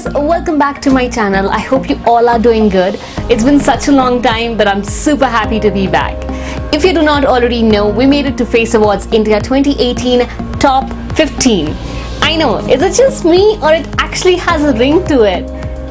guys, welcome back to my channel. I hope you all are doing good. It's been such a long time, but I'm super happy to be back. If you do not already know, we made it to Face Awards India 2018 Top 15. I know, is it just me or it actually has a ring to it?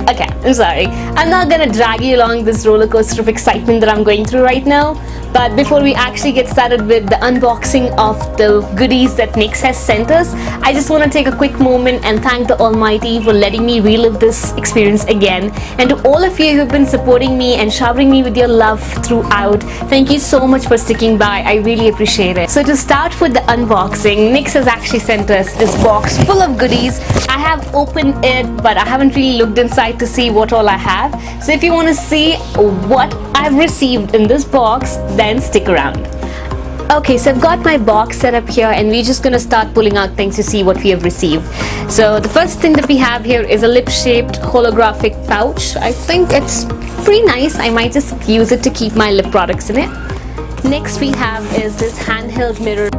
Okay, I'm sorry. I'm not gonna drag you along this roller coaster of excitement that I'm going through right now. But before we actually get started with the unboxing of the goodies that Nyx has sent us, I just want to take a quick moment and thank the Almighty for letting me relive this experience again. And to all of you who've been supporting me and showering me with your love throughout, thank you so much for sticking by. I really appreciate it. So to start with the unboxing, Nyx has actually sent us this box full of goodies. I have opened it, but I haven't really looked inside to see what all I have. So if you want to see what I've received in this box, then stick around. Okay, so I've got my box set up here and we're just gonna start pulling out things to see what we have received. So the first thing that we have here is a lip-shaped holographic pouch. I think it's pretty nice. I might just use it to keep my lip products in it. Next we have is this handheld mirror.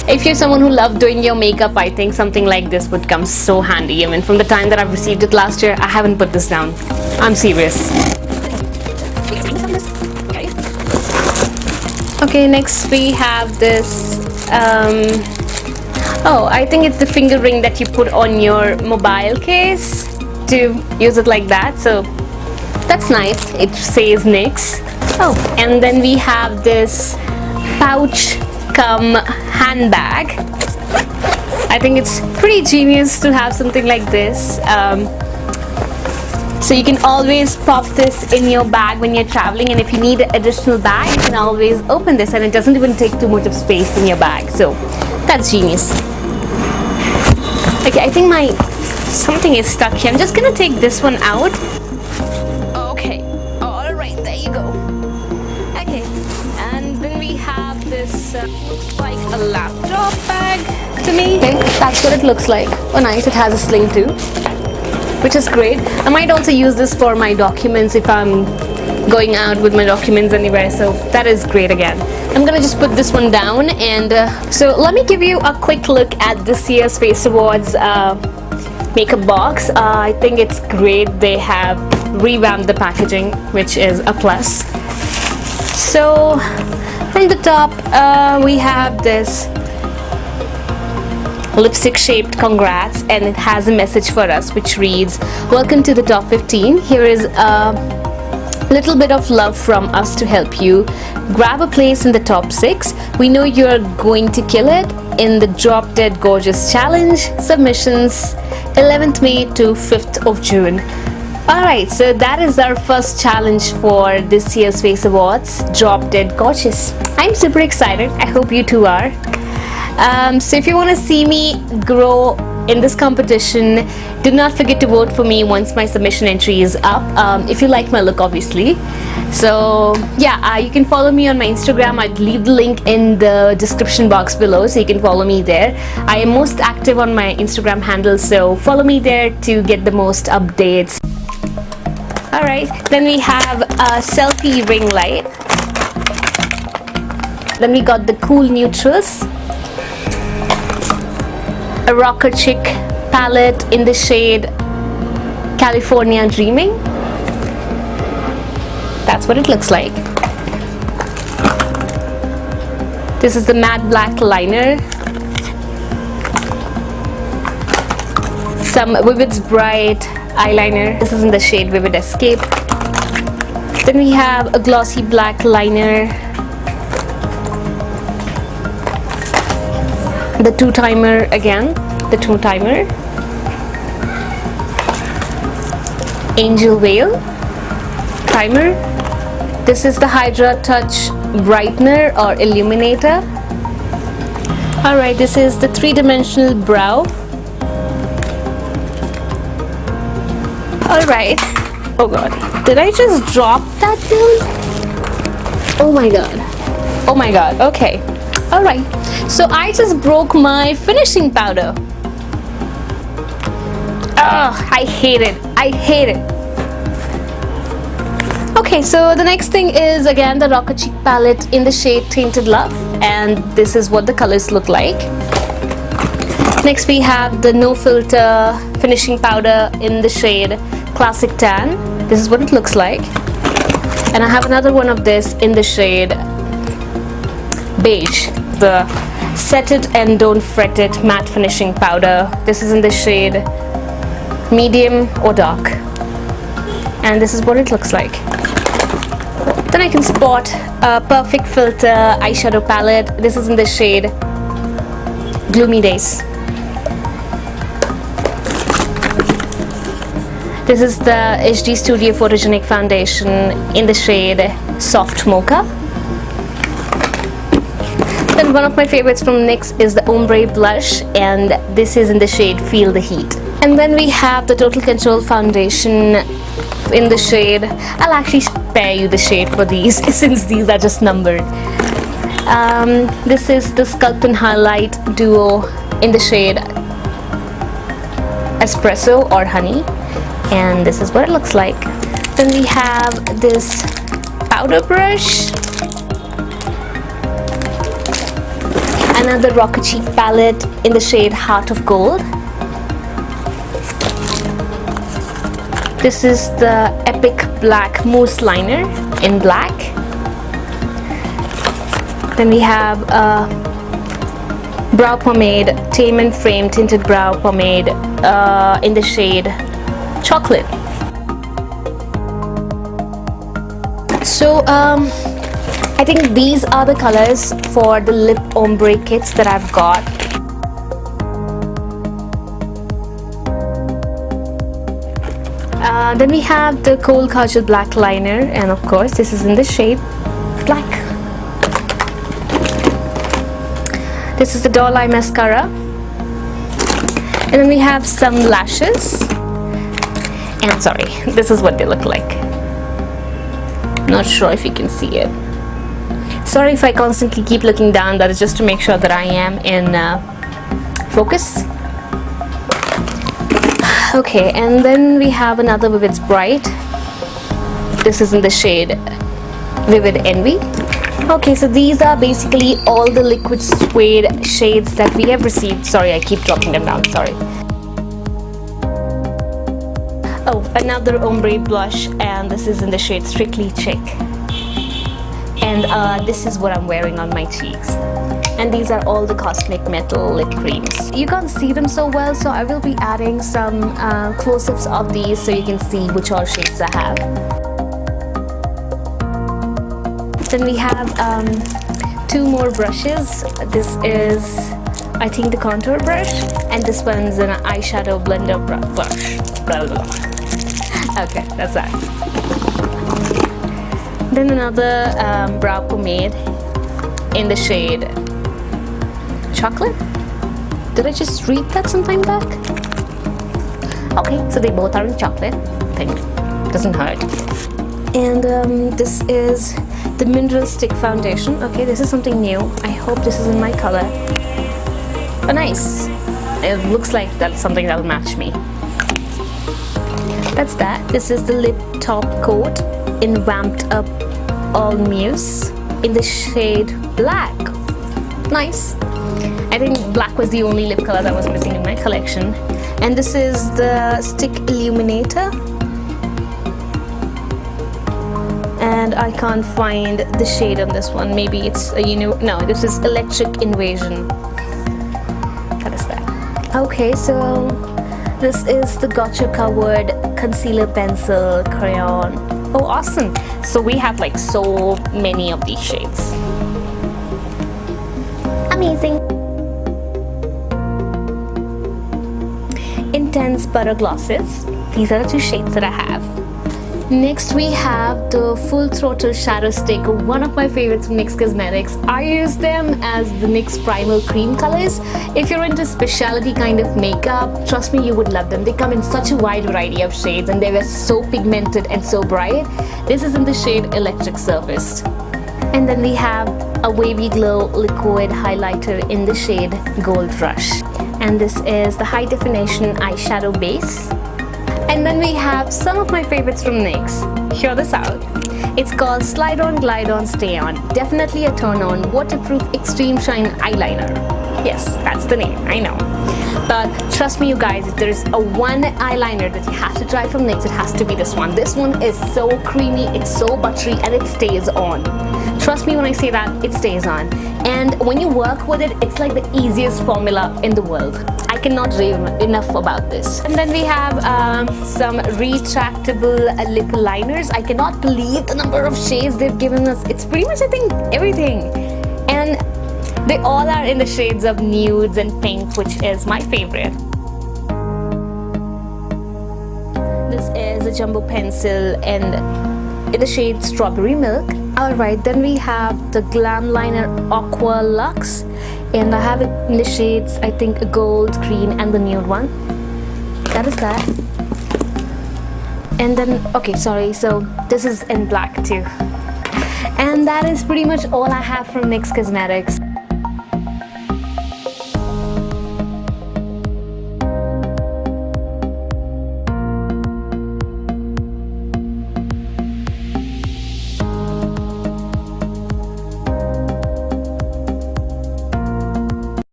If you're someone who loves doing your makeup, I think something like this would come so handy. I mean, from the time that I've received it last year, I haven't put this down. I'm serious. Okay, next we have this, oh, I think it's the finger ring that you put on your mobile case to use it like that. So that's nice. It says Nyx. Oh, and then we have this pouch cum handbag. I think it's pretty genius to have something like this. So you can always pop this in your bag when you're traveling, and if you need an additional bag, you can always open this and it doesn't even take too much of space in your bag. So that's genius. Okay, I think something is stuck here. I'm just gonna take this one out. Okay, alright, there you go. Okay, and then we have this, looks like a laptop bag to me. Okay, that's what it looks like. Oh nice, it has a sling too, which is great. I might also use this for my documents if I'm going out with my documents anywhere, so that is great again. I'm gonna just put this one down, and so let me give you a quick look at this year's Face Awards makeup box. I think it's great. They have revamped the packaging, which is a plus. So from the top we have this lipstick shaped congrats, and it has a message for us which reads, welcome to the top 15. Here is a little bit of love from us to help you grab a place in the top 6. We know you're going to kill it in the Drop Dead Gorgeous Challenge submissions 11th May to 5th of June. Alright, so that is our first challenge for this year's Face Awards, Drop Dead Gorgeous. I'm super excited. I hope you two are. So if you want to see me grow in this competition, do not forget to vote for me once my submission entry is up, if you like my look, obviously. So yeah, you can follow me on my Instagram. I'd leave the link in the description box below, so you can follow me there. I am most active on my Instagram handle, so follow me there to get the most updates. Alright, then we have a selfie ring light. Then we got the cool neutrals, a Rocker Chick palette in the shade California Dreaming. That's what it looks like. This is the matte black liner, some Vivid's Bright eyeliner. This is in the shade Vivid Escape. Then we have a glossy black liner, the two-timer again, the two-timer, Angel Veil primer. This is the Hydra Touch brightener or illuminator. Alright, this is the three-dimensional brow. Alright, oh god, did I just drop that thing? Oh my god, okay. Alright, so I just broke my finishing powder. Oh, I hate it. Okay, so the next thing is again the Rocker Chick palette in the shade Tainted Love, and this is what the colors look like. Next we have the No Filter finishing powder in the shade Classic Tan. This is what it looks like. And I have another one of this in the shade Beige, the Set It and Don't Fret It matte finishing powder. This is in the shade Medium or Dark. And this is what it looks like. Then I can spot a Perfect Filter eyeshadow palette. This is in the shade Gloomy Days. This is the HD Studio Photogenic Foundation in the shade Soft Mocha. Then one of my favorites from NYX is the Ombre Blush, and this is in the shade Feel the Heat. And then we have the Total Control Foundation in the shade, I'll actually spare you the shade for these since these are just numbered. This is the Sculpt and Highlight Duo in the shade Espresso or Honey. And this is what it looks like. Then we have this powder brush, another Rocker Cheek palette in the shade Heart of Gold. This is the Epic Black Mousse Liner in black. Then we have a brow pomade, Tame and Frame tinted brow pomade in the shade Chocolate. So I think these are the colors for the lip ombre kits that I've got. Then we have the Kohl Kajal black liner, and of course this is in the shade black. This is the Doll Eye mascara, and then we have some lashes. And sorry, this is what they look like. Not sure if you can see it. Sorry if I constantly keep looking down, that is just to make sure that I am in focus. Okay, and then we have another Vivid's Bright. This is in the shade Vivid Envy. Okay, so these are basically all the liquid suede shades that we have received. Sorry, I keep dropping them down, sorry. Oh, another ombre blush, and this is in the shade Strictly Chic. And this is what I'm wearing on my cheeks. And these are all the Cosmic Metal lip creams. You can't see them so well, so I will be adding some close-ups of these so you can see which all shades I have. Then we have two more brushes. This is, I think, the contour brush, and this one's an eyeshadow blender brush. Blah, blah, blah. Okay, that's that. Then another brow pomade in the shade Chocolate. Did I just read that sometime back? Okay, so they both are in chocolate. I think doesn't hurt. And this is the Mineral Stick Foundation. Okay, this is something new. I hope this is in my color. Oh, nice. It looks like that's something that'll match me. That's that. This is the lip top coat in Vamped Up All Muse in the shade Black. Nice. I think black was the only lip color that was missing in my collection. And this is the Stick Illuminator. And I can't find the shade on this one. Maybe it's a no, this is Electric Invasion. What is that? Okay, so this is the Gotcha Covered Concealer Pencil Crayon. Oh, awesome. So we have like so many of these shades. Amazing. Intense Butter Glosses. These are the two shades that I have. Next we have the Full Throttle Shadow Stick, one of my favorites from NYX Cosmetics. I use them as the NYX Primal Cream colors. If you're into specialty kind of makeup, trust me, you would love them. They come in such a wide variety of shades and they were so pigmented and so bright. This is in the shade Electric Surfaced. And then we have a Wavy Glow Liquid Highlighter in the shade Gold Rush. And this is the High Definition Eyeshadow Base. And then we have some of my favorites from NYX. Hear this out. It's called Slide On, Glide On, Stay On. Definitely a turn on waterproof extreme shine eyeliner. Yes, that's the name, I know. But trust me, you guys, if there's a one eyeliner that you have to try from NYX, it has to be this one. This one is so creamy, it's so buttery, and it stays on. Trust me when I say that, it stays on. And when you work with it, it's like the easiest formula in the world. I cannot rave enough about this. And then we have some retractable lip liners. I cannot believe the number of shades they've given us. It's pretty much, I think, everything. And they all are in the shades of nudes and pink, which is my favorite. This is a jumbo pencil and in the shade Strawberry Milk. Alright, then we have the Glam Liner Aqua Luxe, and I have it in the shades, I think, gold, green, and the nude one. That is that. And then, okay, sorry, so this is in black too. And that is pretty much all I have from NYX Cosmetics.